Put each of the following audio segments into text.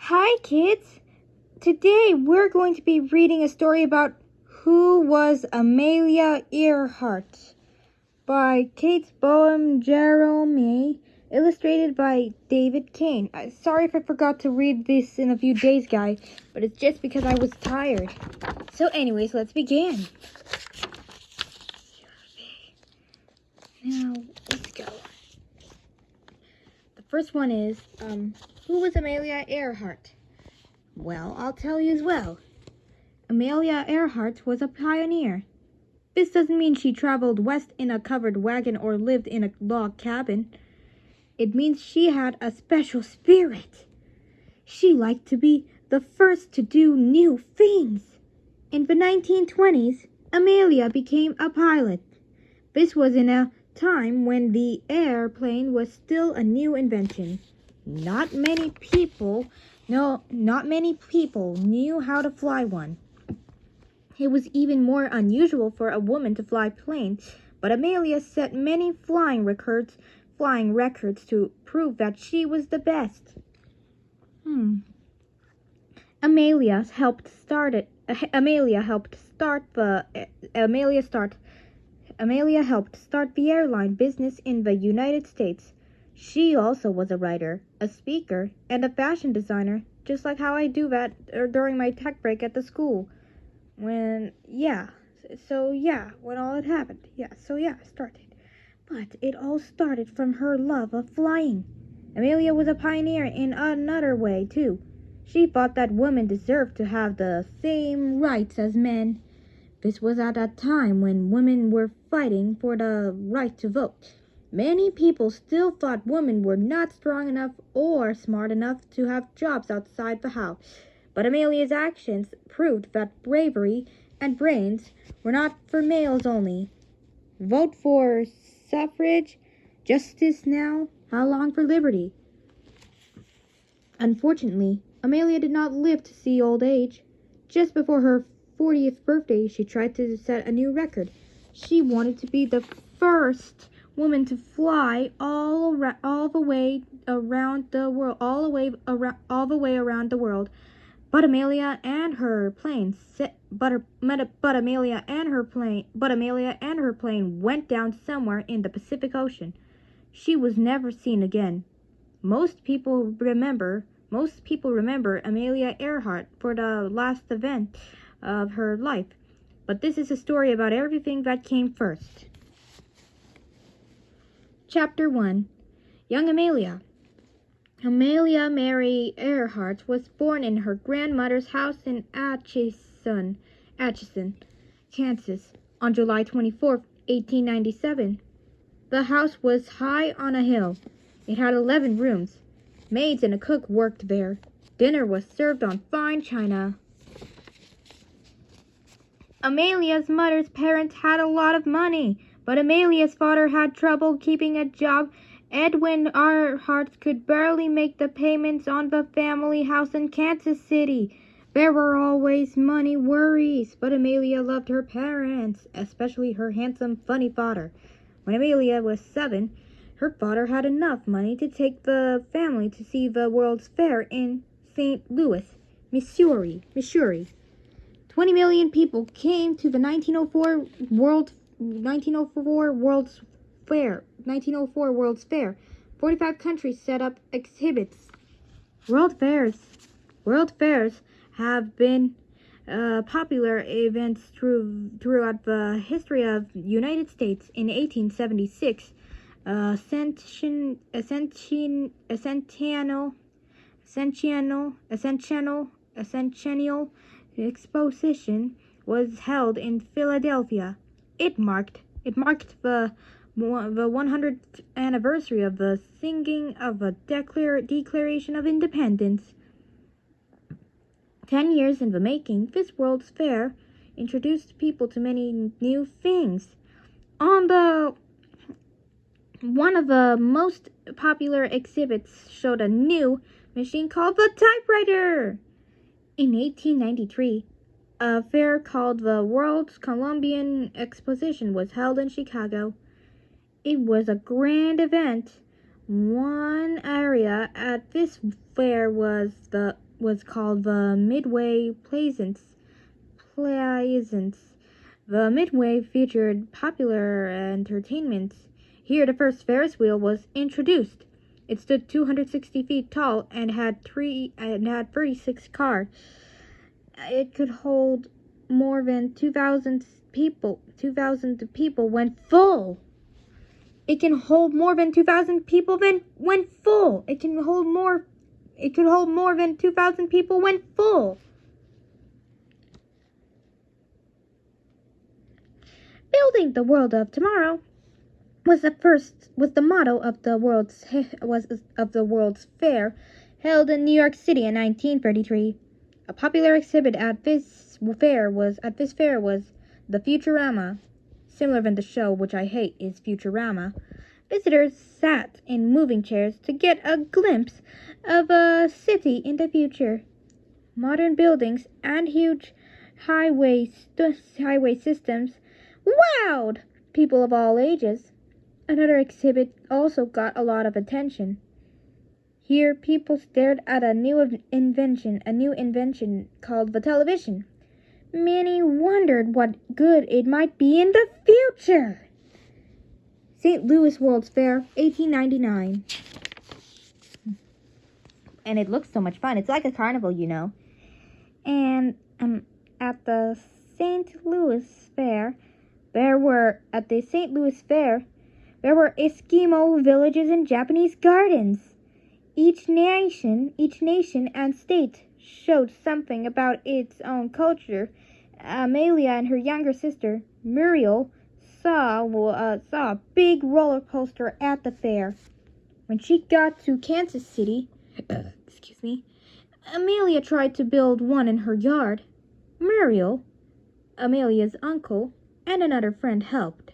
Hi, kids! Today we're going to be reading a story about Who Was Amelia Earhart by Kate Boehm Jerome, illustrated by David Kane. Sorry if I forgot to read this in a few days, guys, but it's just because I was tired. So anyways, let's begin. Now, let's go. The first one is, who was Amelia Earhart? Well, I'll tell you as well. Amelia Earhart was a pioneer. This doesn't mean she traveled west in a covered wagon or lived in a log cabin. It means she had a special spirit. She liked to be the first to do new things. In the 1920s, Amelia became a pilot. This was in a time when the airplane was still a new invention. Not many people knew how to fly one. It was even more unusual for a woman to fly planes, but Amelia set many flying records to prove that she was the best. Amelia helped start the airline business in the United States. She also was a writer, a speaker, and a fashion designer, just like how I do that during my tech break at the school. When all it happened. Started. But it all started from her love of flying. Amelia was a pioneer in another way, too. She thought that women deserved to have the same rights as men. This was at a time when women were fighting for the right to vote. Many people still thought women were not strong enough or smart enough to have jobs outside the house. But Amelia's actions proved that bravery and brains were not for males only. Vote for suffrage, justice now, how long for liberty? Unfortunately, Amelia did not live to see old age. Just before her 40th birthday, she tried to set a new record. She wanted to be the first woman to fly all the way around the world. But Amelia and her plane went down somewhere in the Pacific Ocean. She was never seen again. Most people remember Amelia Earhart for the last event of her life. But this is a story about everything that came first. Chapter 1. Young Amelia. Amelia Mary Earhart was born in her grandmother's house in Atchison, Kansas, on July 24, 1897. The house was high on a hill. It had 11 rooms. Maids and a cook worked there. Dinner was served on fine china. Amelia's mother's parents had a lot of money, but Amelia's father had trouble keeping a job. Edwin Earhart could barely make the payments on the family house in Kansas City. There were always money worries, but Amelia loved her parents, especially her handsome, funny father. When Amelia was 7, her father had enough money to take the family to see the World's Fair in St. Louis, Missouri. 20 million people came to the 1904 World's Fair. 45 countries set up exhibits. World fairs have been popular events throughout the history of the United States. In 1876, a centennial exposition was held in Philadelphia. It marked the 100th anniversary of the signing of the Declaration of Independence. 10 years in the making, this World's Fair introduced people to many new things. One of the most popular exhibits showed a new machine called the typewriter. In 1893, a fair called the World's Columbian Exposition was held in Chicago. It was a grand event. One area at this fair was the was called the Midway Plaisance. The Midway featured popular entertainment. Here the first Ferris wheel was introduced. It stood 260 feet tall and had 36 cars. It could hold more than 2,000 people. 2,000 people when full. It can hold more than 2,000 people when full. It could hold more than 2,000 people when full. Building the world of tomorrow was the motto of the World's Fair held in New York City in 1933. A popular exhibit at this fair was the Futurama. Similar than the show, which I hate, is Futurama. Visitors sat in moving chairs to get a glimpse of a city in the future. Modern buildings and huge highway systems wowed people of all ages. Another exhibit also got a lot of attention. Here, people stared at a new invention called the television. Many wondered what good it might be in the future. St. Louis World's Fair, 1899. And it looks so much fun. It's like a carnival, you know. And at the St. Louis Fair, there were Eskimo villages and Japanese gardens. Each nation and state showed something about its own culture. Amelia and her younger sister, Muriel, saw a big roller coaster at the fair. When she got to Kansas City, Amelia tried to build one in her yard. Muriel, Amelia's uncle, and another friend helped.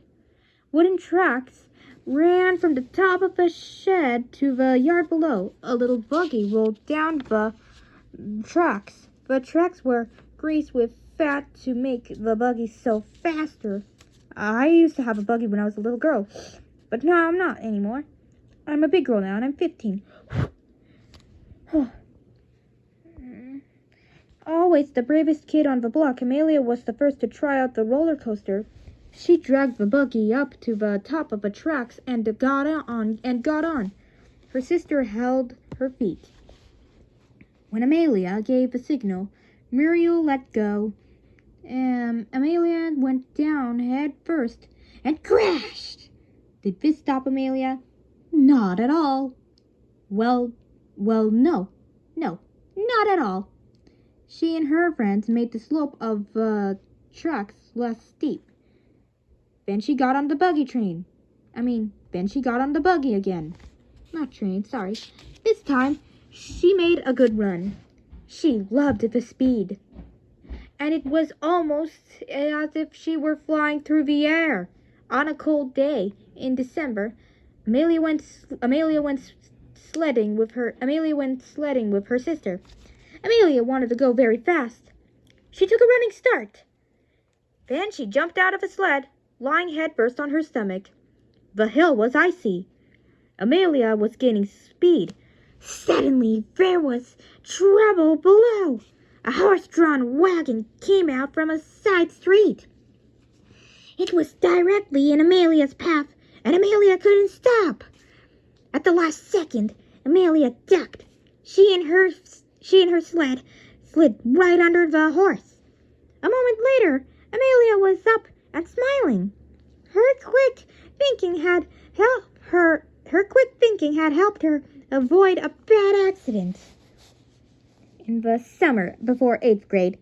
Wooden tracks ran from the top of the shed to the yard below. A little buggy rolled down the tracks. The tracks were greased with fat to make the buggy so faster. I used to have a buggy when I was a little girl, but now I'm not anymore. I'm a big girl now, and I'm 15. Always the bravest kid on the block, Amelia was the first to try out the roller coaster. She dragged the buggy up to the top of the tracks and got on. Her sister held her feet. When Amelia gave the signal, Muriel let go. Amelia went down head first and crashed. Did this stop Amelia? Not at all. Well, no, not at all. She and her friends made the slope of the tracks less steep. Then she got on the buggy again. Not train, sorry. This time, she made a good run. She loved the speed. And it was almost as if she were flying through the air. On a cold day in December, Amelia went sledding with her sister. Amelia wanted to go very fast. She took a running start. Then she jumped out of the sled, lying headfirst on her stomach. The hill was icy. Amelia was gaining speed. Suddenly, there was trouble below. A horse-drawn wagon came out from a side street. It was directly in Amelia's path, and Amelia couldn't stop. At the last second, Amelia ducked. She and her sled slid right under the horse. A moment later, Amelia was up and smiling. Her quick thinking had helped her avoid a bad accident. In the summer before 8th grade,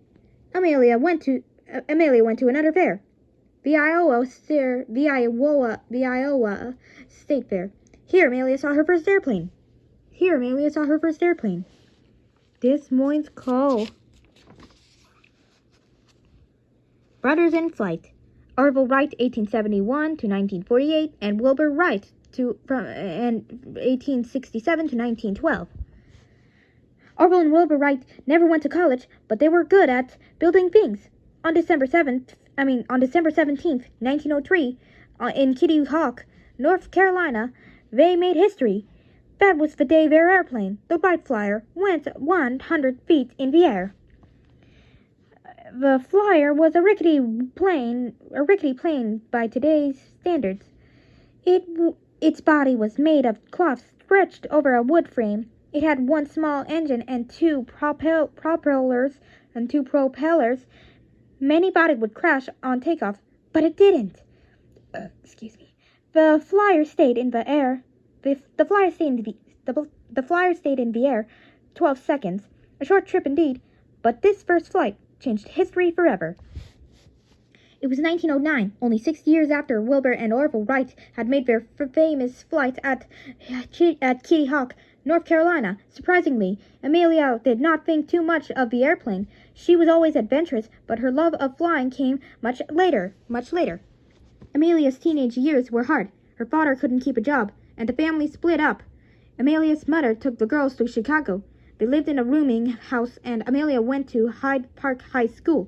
Amelia went to another fair, the Iowa State Fair. Here Amelia saw her first airplane. Des Moines Call. Brothers in Flight. Orville Wright, 1871 to 1948, and Wilbur Wright from 1867 to 1912. Orville and Wilbur Wright never went to college, but they were good at building things. On December 17th, 1903, in Kitty Hawk, North Carolina, they made history. That was the day their airplane, the Wright Flyer, went 100 feet in the air. The Flyer was a rickety plane by today's standards. Its body was made of cloth stretched over a wood frame. It had one small engine and two propellers. Many thought it would crash on takeoff, but it didn't. Excuse me. The Flyer stayed in the air. The Flyer stayed in the air 12 seconds. A short trip indeed, but this first flight changed history forever. It was 1909, only 6 years after Wilbur and Orville Wright had made their famous flight at Kitty Hawk, North Carolina. Surprisingly, Amelia did not think too much of the airplane. She was always adventurous, but her love of flying came much later. Amelia's teenage years were hard. Her father couldn't keep a job, and the family split up. Amelia's mother took the girls to Chicago. They lived in a rooming house, and Amelia went to Hyde Park High School.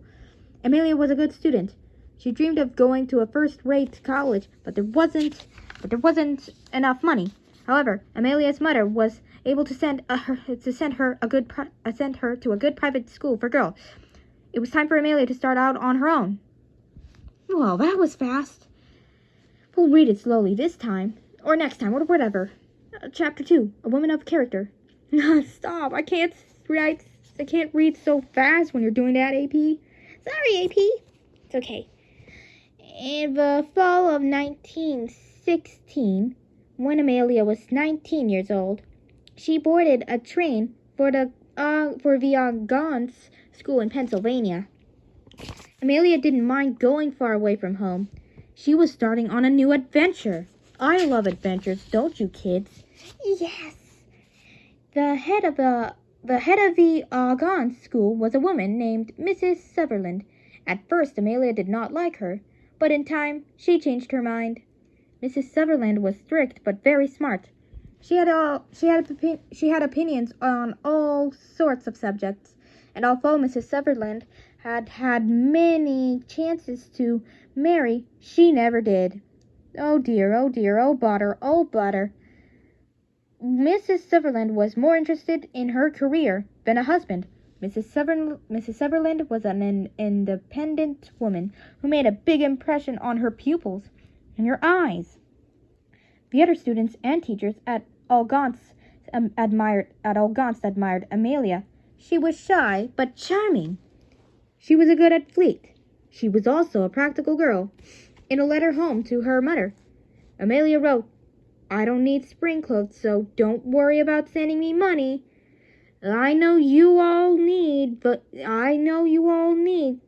Amelia was a good student. She dreamed of going to a first-rate college, but there wasn't enough money. However, Amelia's mother was able to send her to a good private school for girls. It was time for Amelia to start out on her own. Well, that was fast. We'll read it slowly this time, or next time, or whatever. Chapter 2, A Woman of Character. Stop, I can't read so fast when you're doing that, AP. Sorry, AP. It's okay. In the fall of 1916, when Amelia was 19 years old, she boarded a train for the Algonquin School in Pennsylvania. Amelia didn't mind going far away from home. She was starting on a new adventure. I love adventures, don't you, kids? Yes. The head of the Algonquin School was a woman named Mrs. Sutherland. At first, Amelia did not like her, but in time, she changed her mind. Mrs. Sutherland was strict but very smart. She had opinions on all sorts of subjects, and although Mrs. Sutherland had had many chances to marry, she never did. Oh dear, oh dear, oh bother, oh bother. Mrs. Sutherland was more interested in her career than a husband. Mrs. Sutherland was an independent woman who made a big impression on her pupils and her eyes. The other students and teachers at Algonquin admired Amelia. She was shy but charming. She was good at fleet. She was also a practical girl. In a letter home to her mother, Amelia wrote, "I don't need spring clothes, so don't worry about sending me money. I know you all need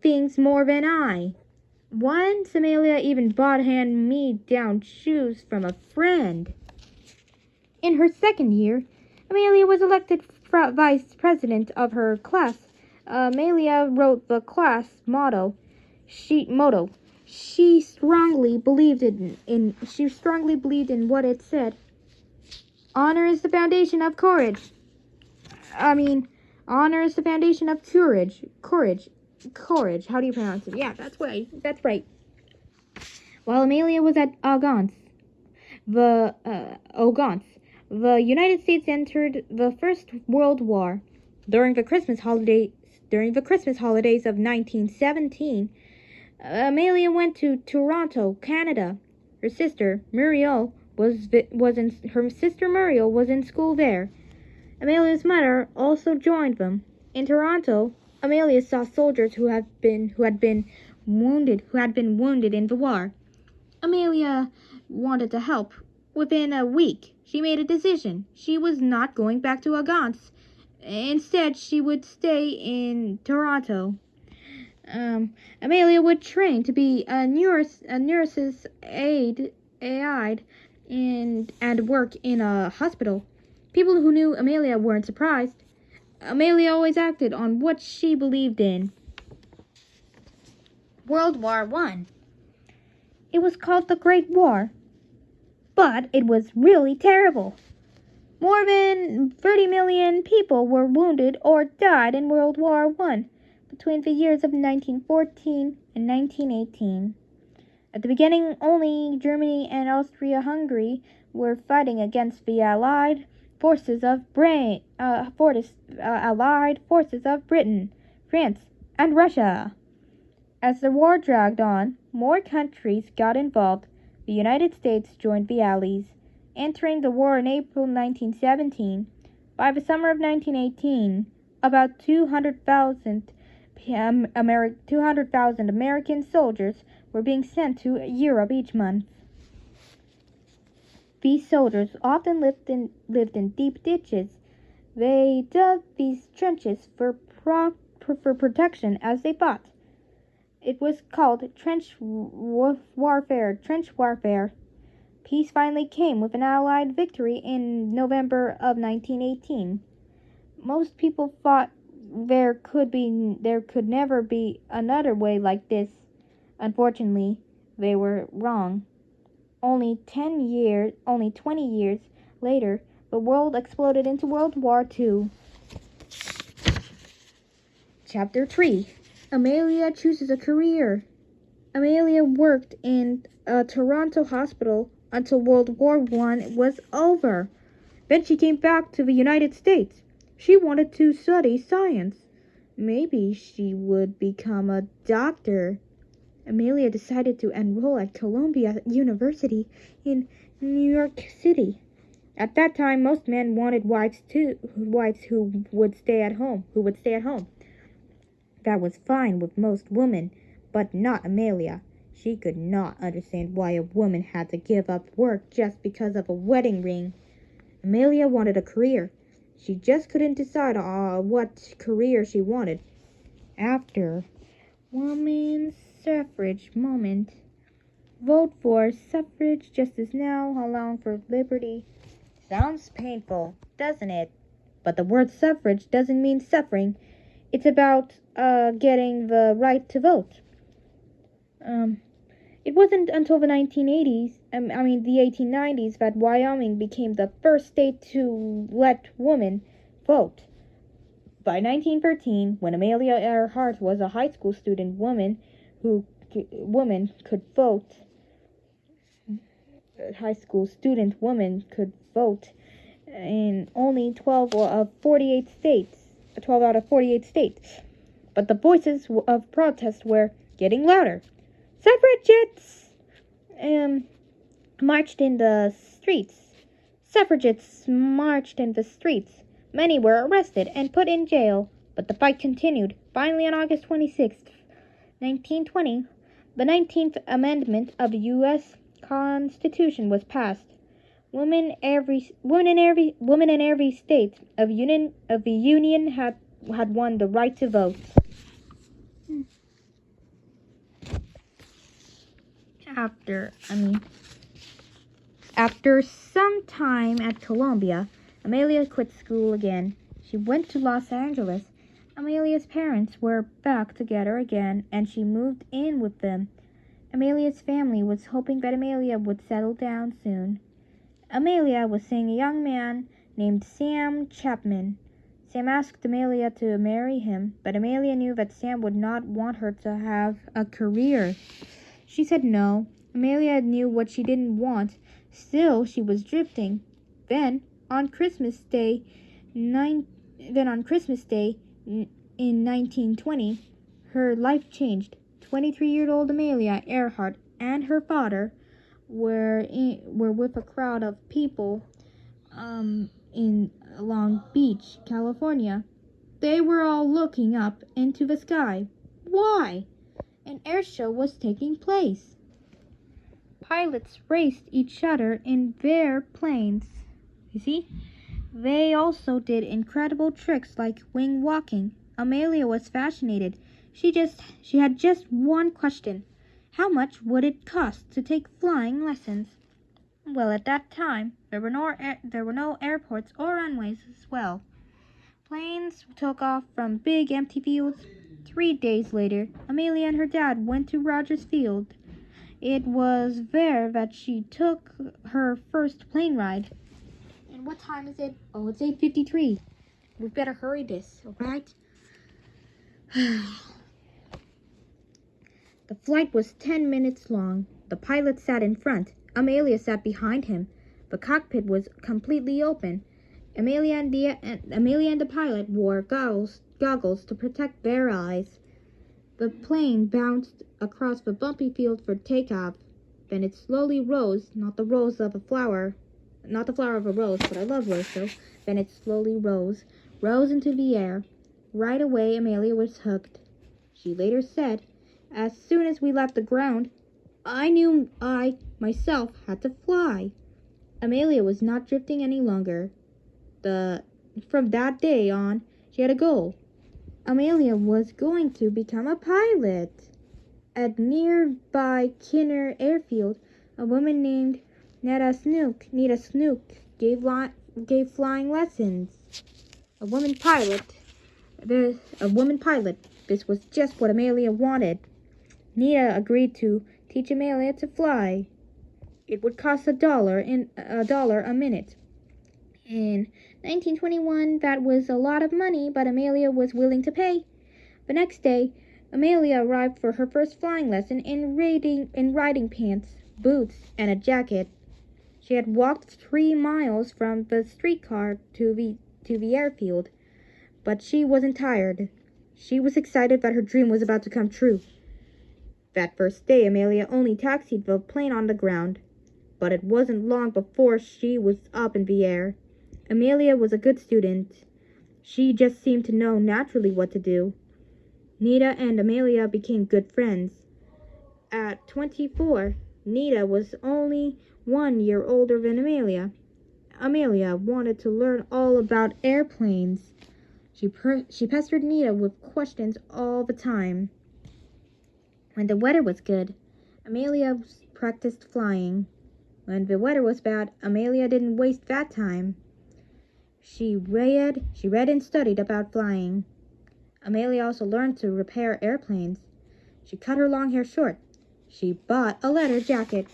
things more than I." Once Amelia even bought hand-me-down shoes from a friend. In her second year, Amelia was elected vice president of her class. Amelia wrote the class motto. She strongly believed in what it said. Honor is the foundation of courage. Honor is the foundation of courage. Courage. How do you pronounce it? Yeah, that's right. While Amelia was at Algonquin, the United States entered the First World War. During the Christmas holidays of 1917, Amelia went to Toronto, Canada. Her sister Muriel was in school there. Amelia's mother also joined them. In Toronto, Amelia saw soldiers who had been wounded in the war. Amelia wanted to help. Within a week, she made a decision. She was not going back to Algonquin. Instead, she would stay in Toronto. Amelia would train to be a nurse's aide, and work in a hospital. People who knew Amelia weren't surprised. Amelia always acted on what she believed in. World War I. It was called the Great War, but it was really terrible. More than 30 million people were wounded or died in World War I between the years of 1914 and 1918. At the beginning, only Germany and Austria-Hungary were fighting against the Allied Allied forces of Britain, France, and Russia. As the war dragged on, more countries got involved. The United States joined the Allies, entering the war in April 1917. By the summer of 1918, about 200,000 American soldiers were being sent to Europe each month. These soldiers often lived in deep ditches. They dug these trenches for protection as they fought. It was called trench warfare. Peace finally came with an Allied victory in November of 1918. Most people thought there could never be another way like this. Unfortunately, they were wrong. Only 20 years later, the world exploded into World War II. Chapter 3. Amelia chooses a career. Amelia worked in a Toronto hospital until World War I was over. Then she came back to the United States. She wanted to study science. Maybe she would become a doctor. Amelia decided to enroll at Columbia University in New York City. At that time, most men wanted wives who would stay at home. That was fine with most women, but not Amelia. She could not understand why a woman had to give up work just because of a wedding ring. Amelia wanted a career. She just couldn't decide what career she wanted. After women's suffrage moment. Vote for suffrage justice now, allowing for liberty. Sounds painful, doesn't it? But the word suffrage doesn't mean suffering. It's about getting the right to vote. It wasn't until the 1890s that Wyoming became the first state to let women vote. By 1913, when Amelia Earhart was a high school student, women could vote. High school student women could vote in only 12 out of 48 states. But the voices of protest were getting louder. Suffragettes marched in the streets. Many were arrested and put in jail, but the fight continued. Finally, on August 26, 1920, the 19th Amendment of the U.S. Constitution was passed. Women in every state of the Union had won the right to vote. After some time at Columbia, Amelia quit school again. She went to Los Angeles. Amelia's parents were back together again, and she moved in with them. Amelia's family was hoping that Amelia would settle down soon. Amelia was seeing a young man named Sam Chapman. Sam asked Amelia to marry him, but Amelia knew that Sam would not want her to have a career. She said no. Amelia knew what she didn't want. Still, she was drifting. Then, on Christmas Day in 1920, her life changed. 23-year-old Amelia Earhart and her father were with a crowd of people in Long Beach, California. They were all looking up into the sky. Why? An air show was taking place. Pilots raced each other in their planes. You see? They also did incredible tricks like wing walking. Amelia was fascinated. She had just one question. How much would it cost to take flying lessons? Well, at that time, there were no airports or runways as well. Planes took off from big empty fields. 3 days later, Amelia and her dad went to Rogers Field. It was there that she took her first plane ride. And what time is it? Oh, it's 8:53. We better hurry this, alright? The flight was 10 minutes long. The pilot sat in front. Amelia sat behind him. The cockpit was completely open. Amelia and the pilot wore goggles to protect their eyes. The plane bounced across the bumpy field for takeoff. Then it slowly rose, not the flower of a rose, but I love rose though. Then it slowly rose into the air. Right away, Amelia was hooked. She later said, "As soon as we left the ground, I knew I, myself, had to fly." Amelia was not drifting any longer. From that day on, she had a goal. Amelia was going to become a pilot. At nearby Kinner Airfield, a woman named Nita Snook gave flying lessons. A woman pilot. This was just what Amelia wanted. Nita agreed to teach Amelia to fly. It would cost $1 a minute. In 1921, that was a lot of money, but Amelia was willing to pay. The next day, Amelia arrived for her first flying lesson in riding pants, boots, and a jacket. She had walked 3 miles from the streetcar to the airfield, but she wasn't tired. She was excited that her dream was about to come true. That first day, Amelia only taxied the plane on the ground, but it wasn't long before she was up in the air. Amelia was a good student. She just seemed to know naturally what to do. Nita and Amelia became good friends. At 24, Nita was only 1 year older than Amelia. Amelia wanted to learn all about airplanes. She pestered Nita with questions all the time. When the weather was good, Amelia practiced flying. When the weather was bad, Amelia didn't waste that time. She read and studied about flying. Amelia also learned to repair airplanes. She cut her long hair short. She bought a leather jacket.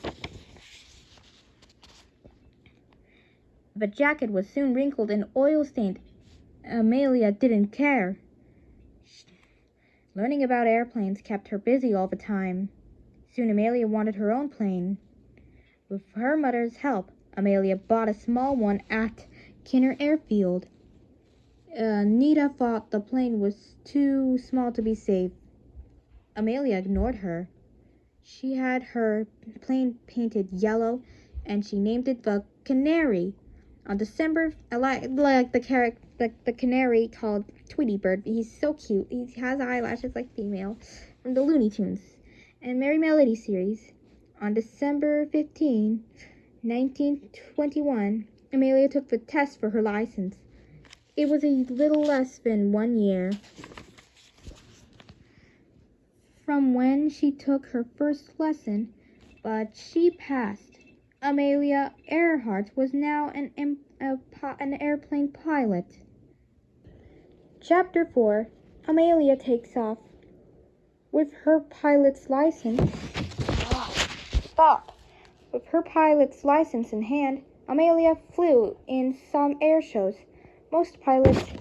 The jacket was soon wrinkled and oil-stained. Amelia didn't care. Learning about airplanes kept her busy all the time. Soon Amelia wanted her own plane. With her mother's help, Amelia bought a small one at Kinner Airfield. Nita thought the plane was too small to be safe. Amelia ignored her. She had her plane painted yellow, and she named it the Canary. On December, like the canary called Tweety Bird. He's so cute. He has eyelashes like female, from the Looney Tunes and Merry Melody series. On December 15, 1921, Amelia took the test for her license. It was a little less than 1 year from when she took her first lesson, but she passed. Amelia Earhart was now an airplane pilot. Chapter 4. Amelia takes off. With her pilot's license... Stop! With her pilot's license in hand, Amelia flew in some air shows. Most pilots...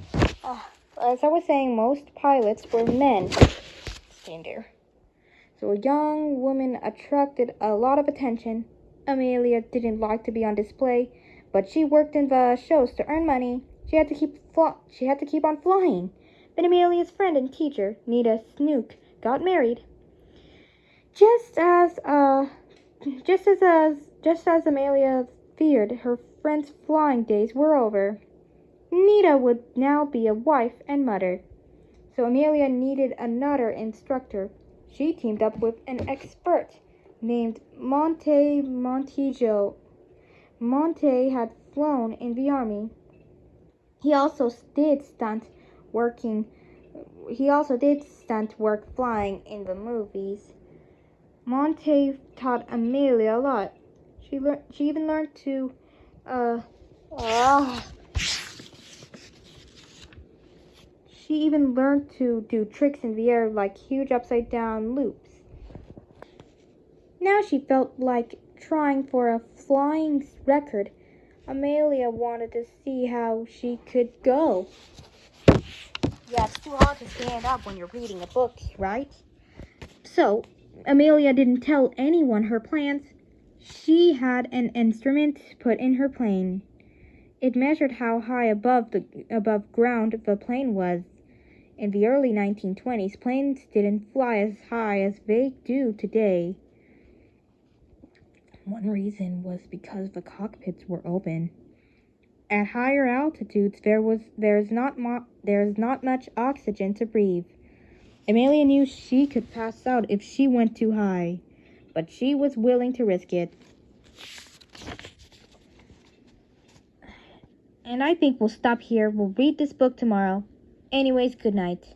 as I was saying, most pilots were men. Stand there. So a young woman attracted a lot of attention. Amelia didn't like to be on display, but she worked in the shows to earn money. She had to keep on flying. Then Amelia's friend and teacher, Nita Snook, got married. Just as Amelia feared, her friend's flying days were over. Nita would now be a wife and mother. So Amelia needed another instructor. She teamed up with an expert named Monte Montijo. Monte had flown in the army. He also did stunt work flying in the movies. Monte taught Amelia a lot. She even learned to do tricks in the air like huge upside down loops. Now she felt like trying for a flying record. Amelia wanted to see how she could go. Yeah, it's too hard to stand up when you're reading a book, right? So, Amelia didn't tell anyone her plans. She had an instrument put in her plane. It measured how high above ground the plane was. In the early 1920s, planes didn't fly as high as they do today. One reason was because the cockpits were open. At higher altitudes, there's not much oxygen to breathe. Amelia knew she could pass out if she went too high, but she was willing to risk it. And I think we'll stop here. We'll read this book tomorrow. Anyways, good night.